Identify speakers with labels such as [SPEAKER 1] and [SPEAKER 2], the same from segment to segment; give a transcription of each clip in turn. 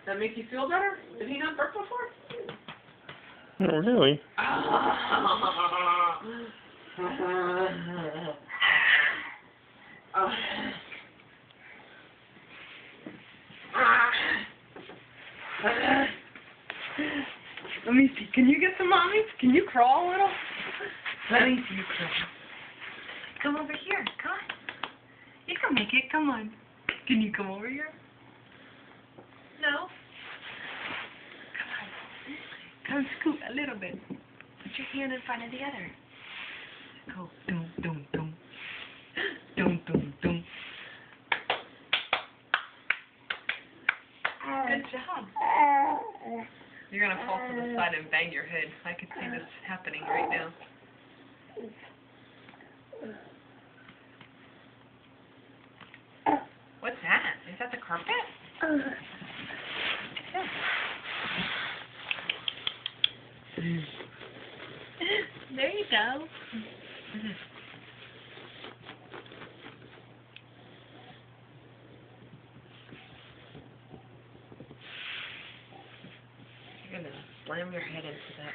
[SPEAKER 1] That make you feel better? Did he not burp before?
[SPEAKER 2] Not really.
[SPEAKER 1] Let me see. Can you get some, Mommy? Can you crawl a little? Let me see you crawl. Come over here. Come on. You can make it. Come on. Can you come over here? No? Come on. Come scoot a little bit. Put your hand in front of the other. Go. Dum, dum, dum. Dum, dum, dum. Good job. You're going to fall to the side and bang your head. I could see this happening right now. What's that? Is that the carpet? There you go. You're going to slam your head into that.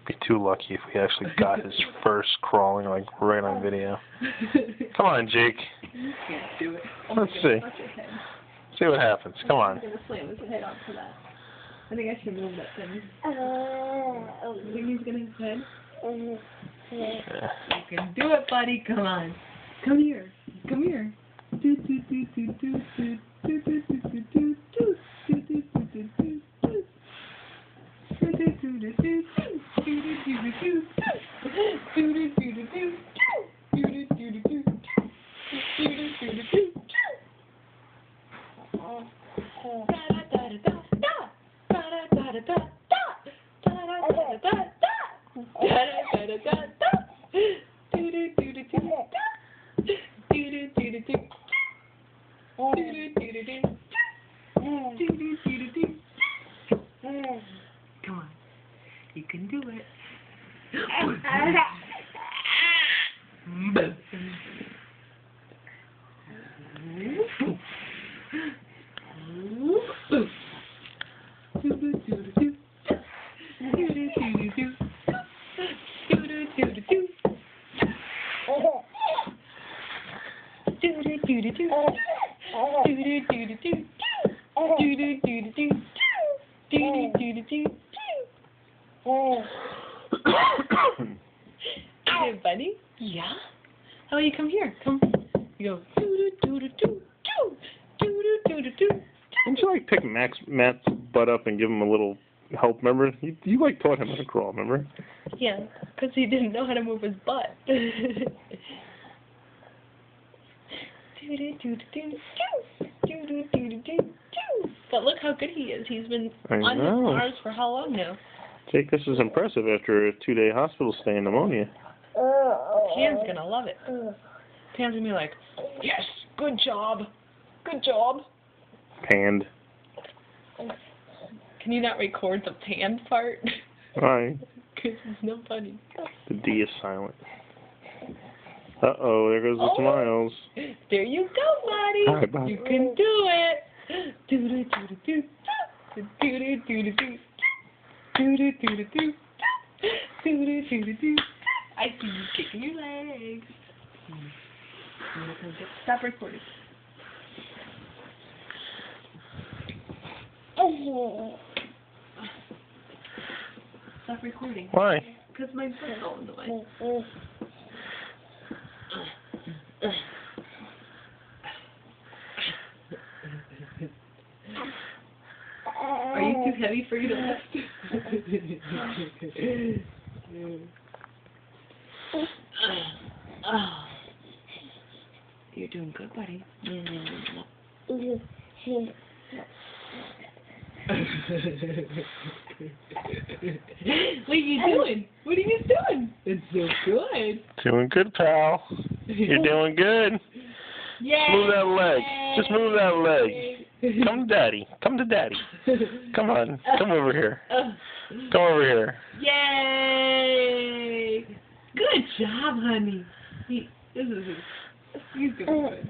[SPEAKER 2] Be too lucky if we actually got his first crawling, like, right on video. Come on, Jake.
[SPEAKER 1] You can't do it.
[SPEAKER 2] Let's see. See what happens. Come on.
[SPEAKER 1] I'm going to slam his head onto that. I think I should move that thing. You think he's going to his head?
[SPEAKER 2] Yeah.
[SPEAKER 1] You can do it, buddy. Come on. Come here. Come here. Do do do do do do do do do do do do do do do do do. Come on. You can do it. Hey, buddy. Yeah? How about you come here? Come. You go.
[SPEAKER 2] Didn't you, like, pick Matt's butt up and give him a little help, remember? You like, taught him how to crawl, remember?
[SPEAKER 1] Yeah, because he didn't know how to move his butt. But look how good he is. He's been on his arms for how long now?
[SPEAKER 2] Jake, this is impressive after a 2-day hospital stay in pneumonia.
[SPEAKER 1] Pan's going to love it. Pan's going to be like, yes, good job. Good job.
[SPEAKER 2] Panned.
[SPEAKER 1] Can you not record the panned part?
[SPEAKER 2] Why?
[SPEAKER 1] Because it's no funny.
[SPEAKER 2] The D is silent. Uh-oh, there goes the smiles.
[SPEAKER 1] There you go, buddy.
[SPEAKER 2] All right, bye.
[SPEAKER 1] You can do it. Do-do-do-do-do. Do-do-do-do-do. Do-do-do-do-do. Do-do-do-do-do. I see you kicking your legs. Stop recording. Stop recording.
[SPEAKER 2] Why?
[SPEAKER 1] Because my foot's all in the way. Are you too heavy for you to lift? You're doing good, buddy. What are you doing? What are you doing? It's so good.
[SPEAKER 2] Doing good, pal. You're doing good.
[SPEAKER 1] Yay!
[SPEAKER 2] Move that leg. Just move that leg. Come to daddy. Come to daddy. Come on. Come over here. Come over here.
[SPEAKER 1] Yay! Good job, honey. He's doing good.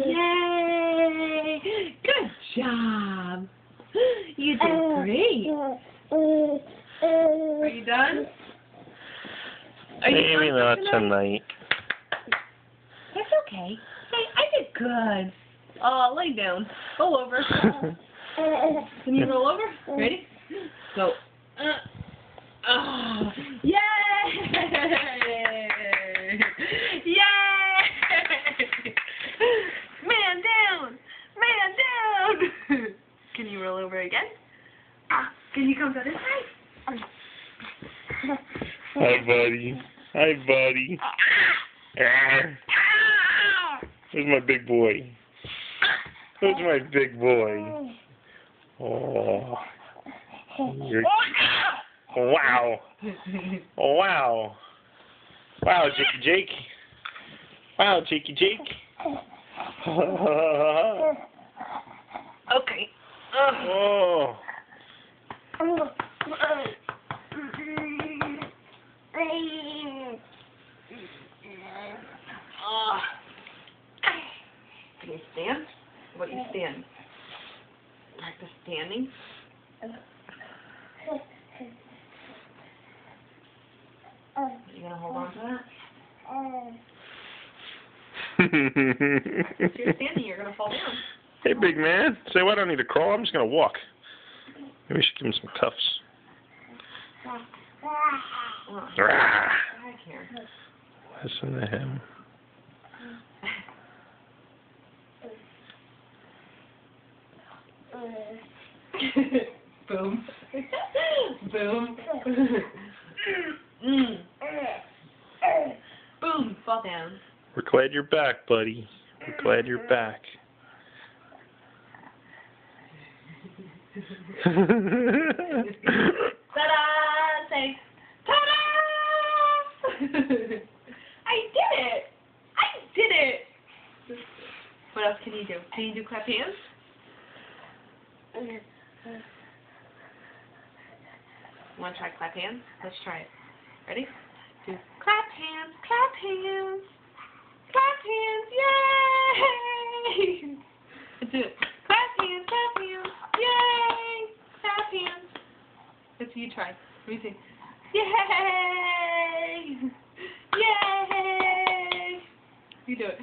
[SPEAKER 1] Yay! Good job. You did great. Are you done?
[SPEAKER 2] Maybe not tonight.
[SPEAKER 1] That's okay. Hey, I did good. Oh, lay down. Roll over. Can you roll over? Ready? Go. Yay! Yay! Man down! Man down! Can you roll over again? Can you come to this side?
[SPEAKER 2] Hi, buddy. Hi, buddy. Where's my big boy? Where's my big boy? Oh. You're... Wow. Wow. Wow, Jake. Wow, Jakey Jake.
[SPEAKER 1] Okay.
[SPEAKER 2] Oh.
[SPEAKER 1] Can you stand? How about you stand? Practice standing. You gonna hold on to that? If you're standing, you're gonna fall down.
[SPEAKER 2] Hey, big man. Say what? I don't need to crawl. I'm just gonna walk. Maybe we should give him some cuffs. Rah.
[SPEAKER 1] Back here.
[SPEAKER 2] Listen to him.
[SPEAKER 1] Boom. Boom. Boom. Fall down.
[SPEAKER 2] We're glad you're back, buddy. We're glad you're back.
[SPEAKER 1] Ta-da! Say, ta-da! I did it! I did it! What else can you do? Can you do clap hands? Want to try clap hands? Let's try it. Ready? Do clap hands, clap hands, clap hands, yay! Let's do it. Clap hands, yay! Clap hands. Let's see you try. Let me see. Yay! Yay! You do it.